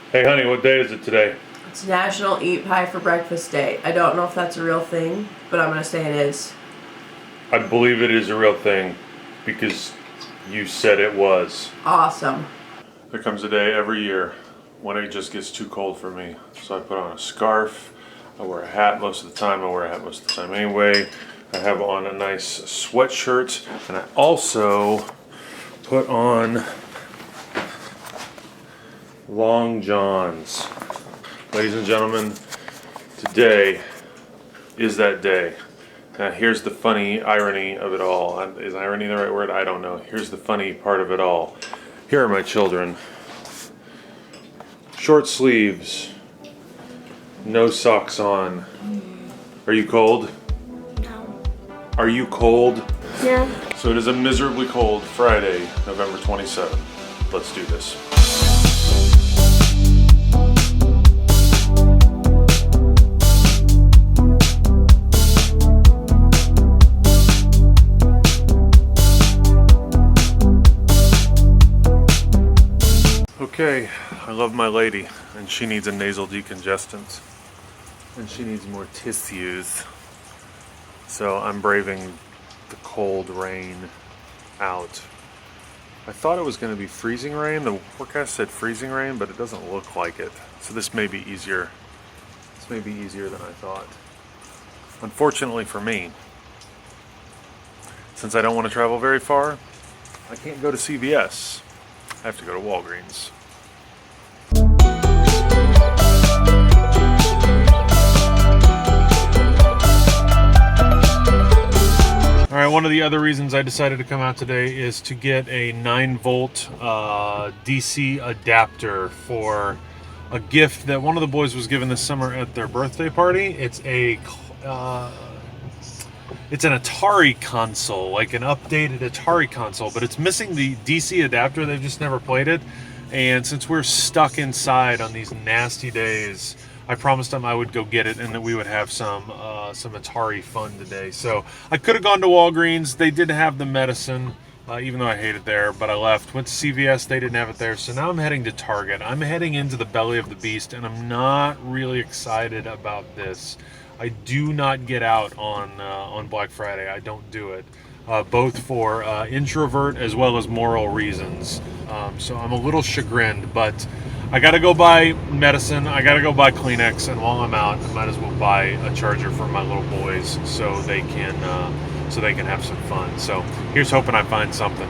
Hey honey, what day is it today? It's National Eat Pie for Breakfast Day. I don't know if that's a real thing, but I'm going to say it is. I believe it is a real thing because you said it was. Awesome. There comes a day every year when it just gets too cold for me. So I put on a scarf, I wear a hat most of the time, I wear a hat most of the time anyway. I have on a nice sweatshirt, and I also put on long johns. Ladies and gentlemen, today is that day. Now here's the funny irony of it all. Is irony the right word? I don't know. Here's the funny part of it all. Here are my children. Short sleeves, no socks on. Are you cold? No. Are you cold? Yeah. So it is a miserably cold Friday, November 27th. Let's do this. Okay, I love my lady, and she needs a nasal decongestant, and she needs more tissues. So I'm braving the cold rain out. I thought it was going to be freezing rain. The forecast said freezing rain, but it doesn't look like it. So this may be easier. This may be easier than I thought. Unfortunately for me, since I don't want to travel very far, I can't go to CVS. I have to go to Walgreens. Alright, one of the other reasons I decided to come out today is to get a 9-volt DC adapter for a gift that one of the boys was given this summer at their birthday party. It's an Atari console, like an updated Atari console, but it's missing the DC adapter. They've just never played it. And since we're stuck inside on these nasty days, I promised them I would go get it and that we would have some Atari fun today. So I could have gone to Walgreens. They did have the medicine, even though I hate it there, but I left. Went to CVS. They didn't have it there. So now I'm heading to Target. I'm heading into the belly of the beast, and I'm not really excited about this. I do not get out on Black Friday. I don't do it. Both for introvert as well as moral reasons. So I'm a little chagrined, but I gotta go buy medicine, I gotta go buy Kleenex, and while I'm out, I might as well buy a charger for my little boys so they can have some fun. So here's hoping I find something.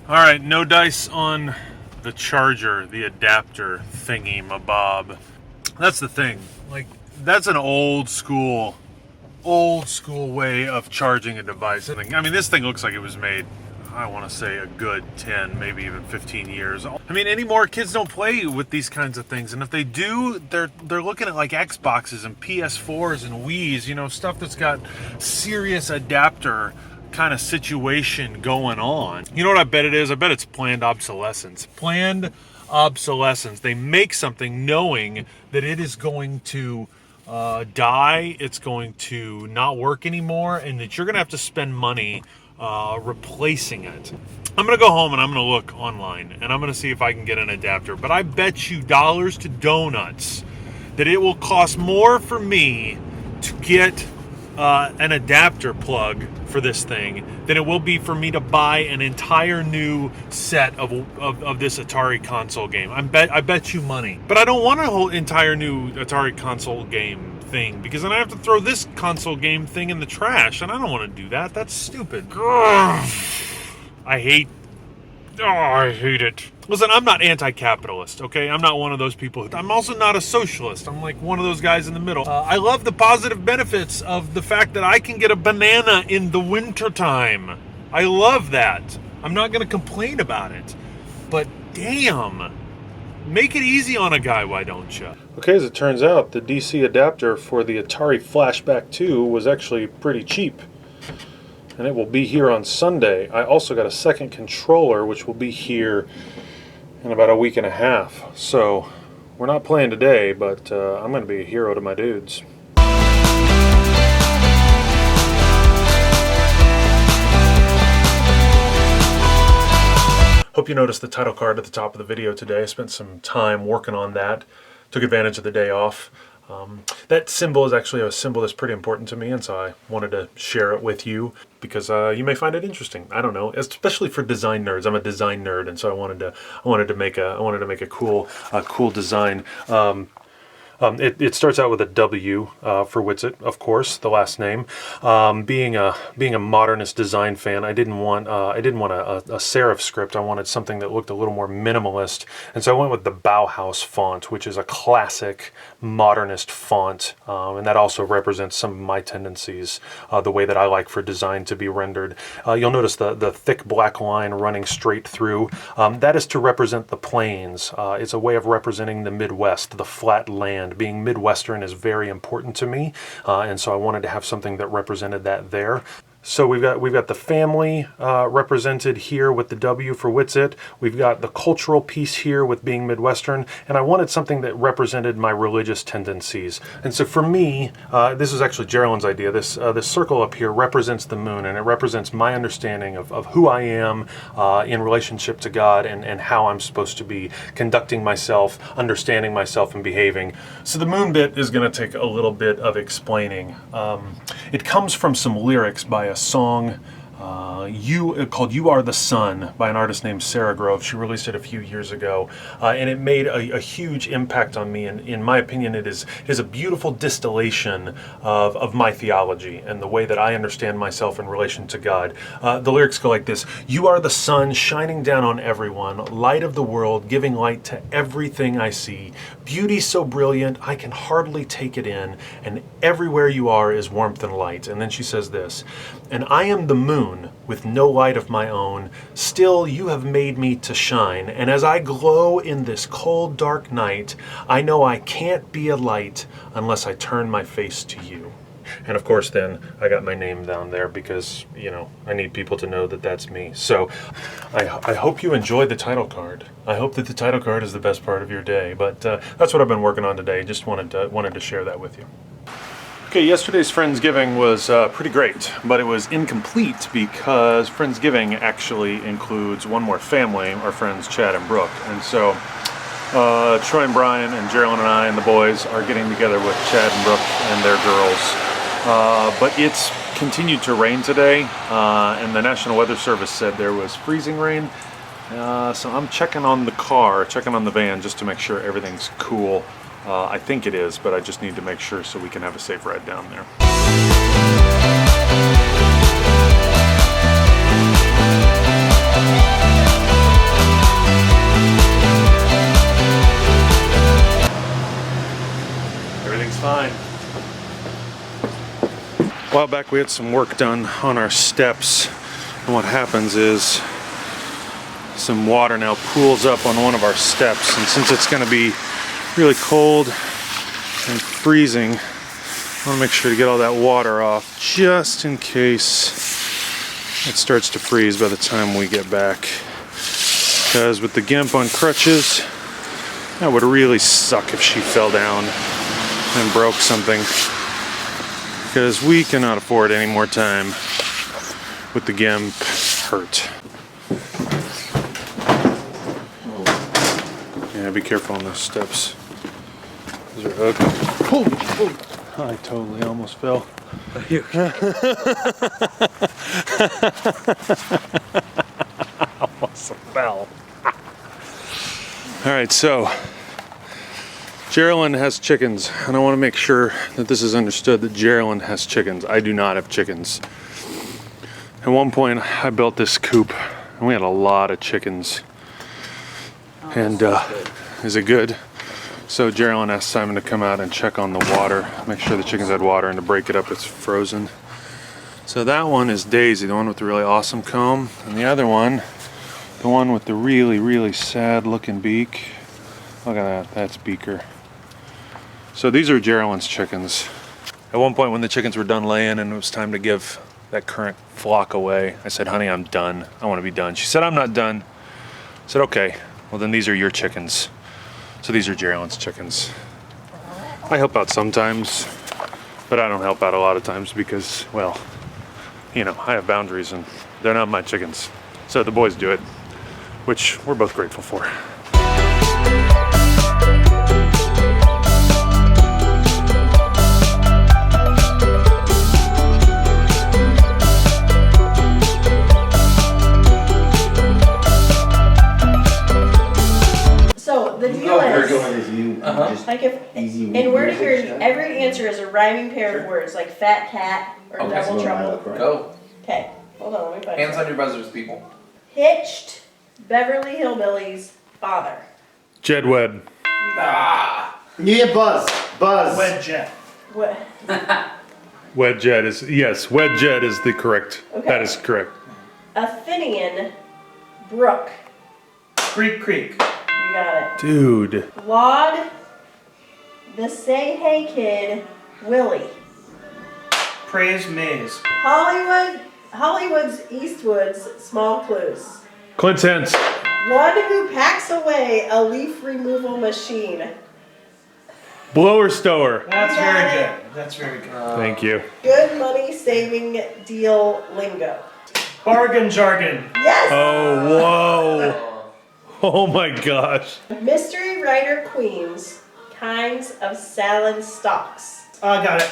All right, no dice on the charger, the adapter thingy mabob. That's the thing. Like, that's an old school way of charging a device. I mean, this thing looks like it was made, I want to say, a good 10, maybe even 15 years. I mean, anymore kids don't play with these kinds of things, and if they do, they're looking at like Xboxes and PS4s and Wiis, you know, stuff that's got serious adapter kind of situation going on. You know what I bet it is? I bet it's planned obsolescence. Planned obsolescence. They make something knowing that it is going to die, it's going to not work anymore, and that you're going to have to spend money replacing it. I'm going to go home and I'm going to look online and I'm going to see if I can get an adapter. But I bet you dollars to donuts that it will cost more for me to get an adapter plug for this thing than it will be for me to buy an entire new set of this Atari console game. I bet you money. But I don't want a whole entire new Atari console game thing, because then I have to throw this console game thing in the trash, and I don't want to do that. That's stupid. Ugh. I hate it. Listen, I'm not anti-capitalist, okay? I'm not one of those people. I'm also not a socialist. I'm like one of those guys in the middle. I love the positive benefits of the fact that I can get a banana in the wintertime. I love that. I'm not going to complain about it. But damn, make it easy on a guy, why don't you? Okay, as it turns out, the DC adapter for the Atari Flashback 2 was actually pretty cheap. And it will be here on Sunday. I also got a second controller, which will be here in about a week and a half. So We're not playing today, but I'm going to be a hero to my dudes. Hope you noticed the title card at the top of the video today. I spent some time working on that. Took advantage of the day off. That symbol is actually a symbol that's pretty important to me, and so I wanted to share it with you because you may find it interesting. I don't know, especially for design nerds. I'm a design nerd, and so I wanted to make a cool design. It starts out with a W for Witsit, of course, the last name. Being a modernist design fan, I didn't want a serif script. I wanted something that looked a little more minimalist, and so I went with the Bauhaus font, which is a classic modernist font, and that also represents some of my tendencies, the way that I like for design to be rendered. You'll notice the thick black line running straight through. That is to represent the plains. It's a way of representing the Midwest, the flat land. Being Midwestern is very important to me, and so I wanted to have something that represented that there. So we've got the family represented here with the W for Witsit. We've got the cultural piece here with being Midwestern, and I wanted something that represented my religious tendencies. And so for me, this is actually Geraldine's idea. This circle up here represents the moon, and it represents my understanding of who I am in relationship to God and how I'm supposed to be conducting myself, understanding myself, and behaving. So the moon bit is going to take a little bit of explaining. It comes from some lyrics by a song called "You Are the Sun" by an artist named Sarah Grove. She released it a few years ago, and it made a huge impact on me. And in my opinion, it is a beautiful distillation of my theology and the way that I understand myself in relation to God. The lyrics go like this: "You are the sun shining down on everyone, light of the world, giving light to everything I see. Beauty so brilliant, I can hardly take it in, and everywhere you are is warmth and light." And then she says this: "And I am the moon with no light of my own. Still you have made me to shine. And as I glow in this cold, dark night, I know I can't be a light unless I turn my face to you." And of course then I got my name down there because, you know, I need people to know that that's me. So I hope you enjoyed the title card. I hope that the title card is the best part of your day. But that's what I've been working on today. Just wanted to share that with you. Okay, yesterday's Friendsgiving was pretty great, but it was incomplete because Friendsgiving actually includes one more family, our friends Chad and Brooke. And so Troy and Brian and Geraldine and I and the boys are getting together with Chad and Brooke and their girls. But it's continued to rain today, and the National Weather Service said there was freezing rain. So I'm checking on the van just to make sure everything's cool. I think it is, but I just need to make sure so we can have a safe ride down there. Everything's fine. A while back we had some work done on our steps, and what happens is some water now pools up on one of our steps, and since it's going to be really cold and freezing, I want to make sure to get all that water off just in case it starts to freeze by the time we get back. Because with the GIMP on crutches, that would really suck if she fell down and broke something. Because we cannot afford any more time with the GIMP hurt. Yeah, be careful on those steps. Those are ugly. Oh, I totally almost fell. Almost fell. Alright, so Geraldine has chickens, and I want to make sure that this is understood that Geraldine has chickens. I do not have chickens. At one point, I built this coop, and we had a lot of chickens. And is it good? So Geraldine asked Simon to come out and check on the water, make sure the chickens had water, and to break it up, it's frozen. So that one is Daisy, the one with the really awesome comb, and the other one, the one with the really, really sad looking beak. Look at that, that's Beaker. So these are Geraldine's chickens. At one point when the chickens were done laying and it was time to give that current flock away, I said, "Honey, I'm done. I want to be done." She said, "I'm not done." I said, "Okay, well then these are your chickens." So these are Jerry chickens. I help out sometimes, but I don't help out a lot of times because, well, you know, I have boundaries and they're not my chickens. So the boys do it, which we're both grateful for. So the deal is, Uh-huh. like if in word here, every answer is a rhyming pair of words, like fat cat or Okay. double trouble. Go. Okay, hold on, let me find Hands it. on your buzzers, people. Hitched Beverly Hillbillies father. Jedwed. Ah! Yeah, Buzz. Wed jet. What? Wedjet is, yes, Wedjet is the correct. Okay. That is correct. Athenian brook. Creek. You got it. Dude. Laud the Say Hey Kid Willie. Praise maze. Hollywood's Eastwood's Small Clues. Clint Hens. One who packs away a leaf removal machine. Blower Stower. That's You got very it. good. That's very good. Thank you. Good money saving deal lingo. Bargain jargon. Yes! Oh, whoa. Oh my gosh. Mystery writer queens. Kinds of salad stalks. Got it.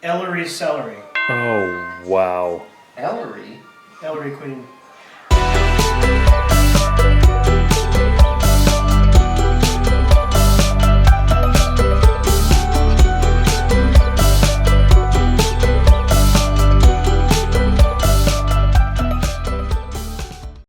Ellery's celery. Oh, wow. Ellery. Ellery queen.